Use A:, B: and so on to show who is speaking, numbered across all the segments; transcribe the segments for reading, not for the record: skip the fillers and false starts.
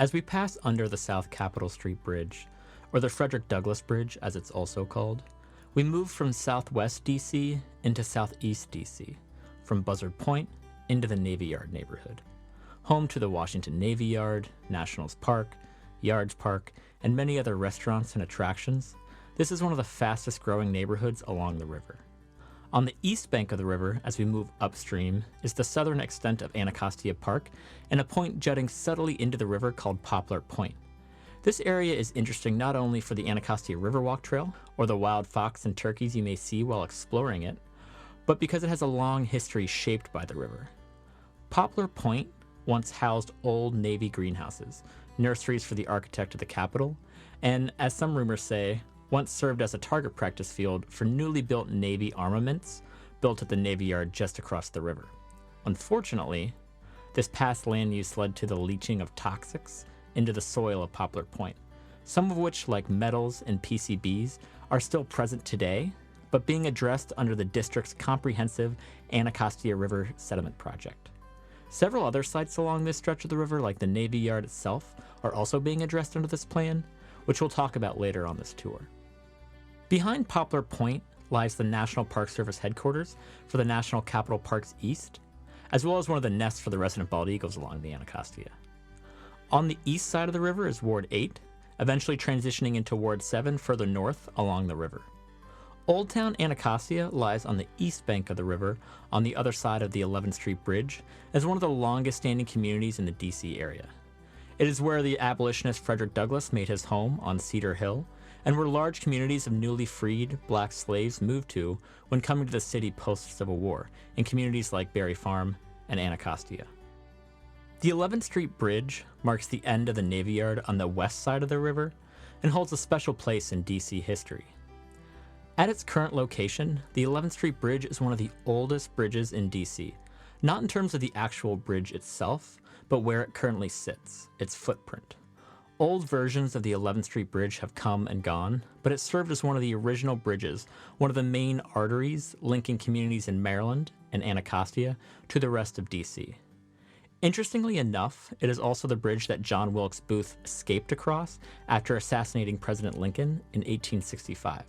A: As we pass under the South Capitol Street Bridge, or the Frederick Douglass Bridge as it's also called, we move from southwest DC into southeast DC, from Buzzard Point into the Navy Yard neighborhood, home to the Washington Navy Yard, Nationals Park, Yards Park, and many other restaurants and attractions. This is one of the fastest growing neighborhoods along the river. On the east bank of the river, as we move upstream, is the southern extent of Anacostia Park and a point jutting subtly into the river called Poplar Point. This area is interesting not only for the Anacostia Riverwalk Trail or the wild fox and turkeys you may see while exploring it, but because it has a long history shaped by the river. Poplar Point once housed old Navy greenhouses, nurseries for the architect of the Capitol, and, as some rumors say, once served as a target practice field for newly built Navy armaments built at the Navy Yard just across the river. Unfortunately, this past land use led to the leaching of toxics into the soil of Poplar Point, some of which, like metals and PCBs, are still present today, but being addressed under the district's comprehensive Anacostia River Sediment Project. Several other sites along this stretch of the river, like the Navy Yard itself, are also being addressed under this plan, which we'll talk about later on this tour. Behind Poplar Point lies the National Park Service headquarters for the National Capital Parks East, as well as one of the nests for the resident bald eagles along the Anacostia. On the east side of the river is Ward 8, eventually transitioning into Ward 7 further north along the river. Old Town Anacostia lies on the east bank of the river on the other side of the 11th Street Bridge as one of the longest standing communities in the DC area. It is where the abolitionist Frederick Douglass made his home on Cedar Hill, and where large communities of newly freed black slaves moved to when coming to the city post-Civil War, in communities like Berry Farm and Anacostia. The 11th Street Bridge marks the end of the Navy Yard on the west side of the river and holds a special place in DC history. At its current location, the 11th Street Bridge is one of the oldest bridges in DC, not in terms of the actual bridge itself, but where it currently sits, its footprint. Old versions of the 11th Street Bridge have come and gone, but it served as one of the original bridges, one of the main arteries linking communities in Maryland and Anacostia to the rest of DC. Interestingly enough, it is also the bridge that John Wilkes Booth escaped across after assassinating President Lincoln in 1865.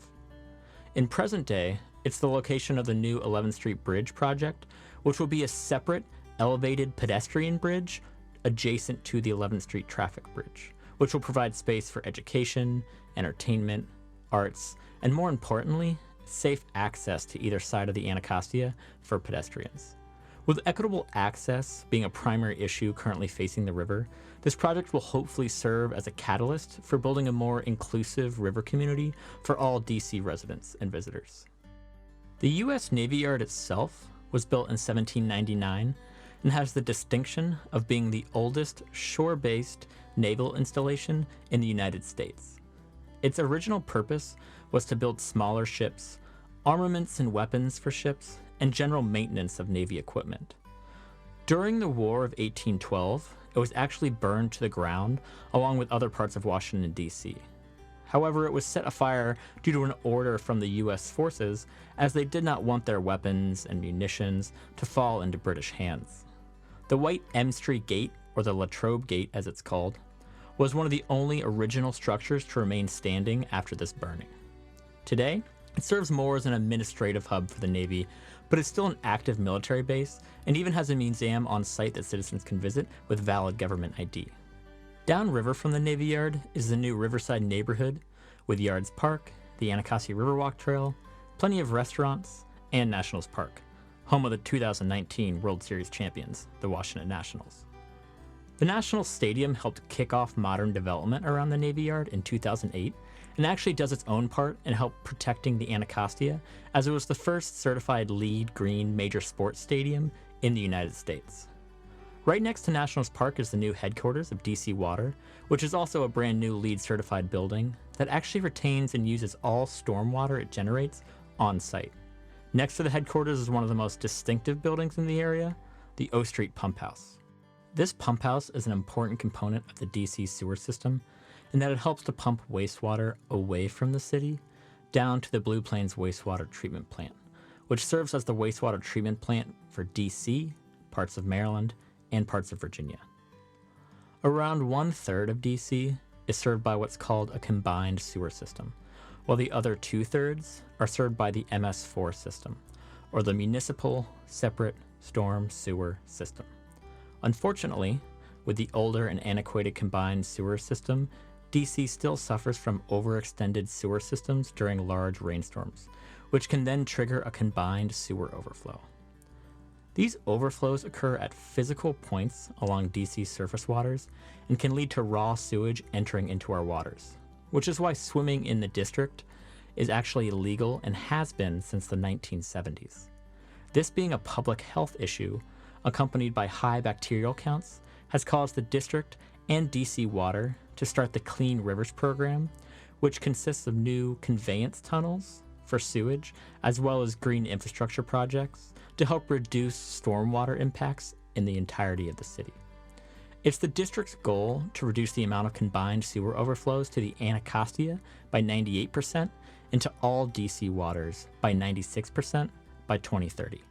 A: In present day, it's the location of the new 11th Street Bridge project, which will be a separate, elevated pedestrian bridge adjacent to the 11th Street Traffic Bridge, which will provide space for education, entertainment, arts, and more importantly, safe access to either side of the Anacostia for pedestrians. With equitable access being a primary issue currently facing the river, this project will hopefully serve as a catalyst for building a more inclusive river community for all DC residents and visitors. The U.S. Navy Yard itself was built in 1799 and has the distinction of being the oldest shore-based naval installation in the United States. Its original purpose was to build smaller ships, armaments and weapons for ships, and general maintenance of Navy equipment. During the War of 1812, it was actually burned to the ground along with other parts of Washington, D.C. However, it was set afire due to an order from the U.S. forces, as they did not want their weapons and munitions to fall into British hands. The White M Street Gate, or the Latrobe Gate as it's called, was one of the only original structures to remain standing after this burning. Today, it serves more as an administrative hub for the Navy, but is still an active military base and even has a museum on site that citizens can visit with valid government ID. Downriver from the Navy Yard is the new Riverside neighborhood with Yards Park, the Anacostia Riverwalk Trail, plenty of restaurants, and Nationals Park, home of the 2019 World Series champions, the Washington Nationals. The National Stadium helped kick off modern development around the Navy Yard in 2008 and actually does its own part in help protecting the Anacostia, as it was the first certified LEED green major sports stadium in the United States. Right next to Nationals Park is the new headquarters of DC Water, which is also a brand new LEED certified building that actually retains and uses all stormwater it generates on site. Next to the headquarters is one of the most distinctive buildings in the area, the O Street Pump House. This pump house is an important component of the DC sewer system in that it helps to pump wastewater away from the city down to the Blue Plains wastewater treatment plant, which serves as the wastewater treatment plant for DC, parts of Maryland, and parts of Virginia. Around 1/3 of DC is served by what's called a combined sewer system, while the other 2/3 are served by the MS4 system, or the Municipal Separate Storm Sewer System. Unfortunately, with the older and antiquated combined sewer system, DC still suffers from overextended sewer systems during large rainstorms, which can then trigger a combined sewer overflow. These overflows occur at physical points along DC's surface waters and can lead to raw sewage entering into our waters, which is why swimming in the district is actually illegal and has been since the 1970s. This being a public health issue, accompanied by high bacterial counts, has caused the district and DC Water to start the Clean Rivers program, which consists of new conveyance tunnels for sewage, as well as green infrastructure projects to help reduce stormwater impacts in the entirety of the city. It's the district's goal to reduce the amount of combined sewer overflows to the Anacostia by 98% and to all DC waters by 96% by 2030.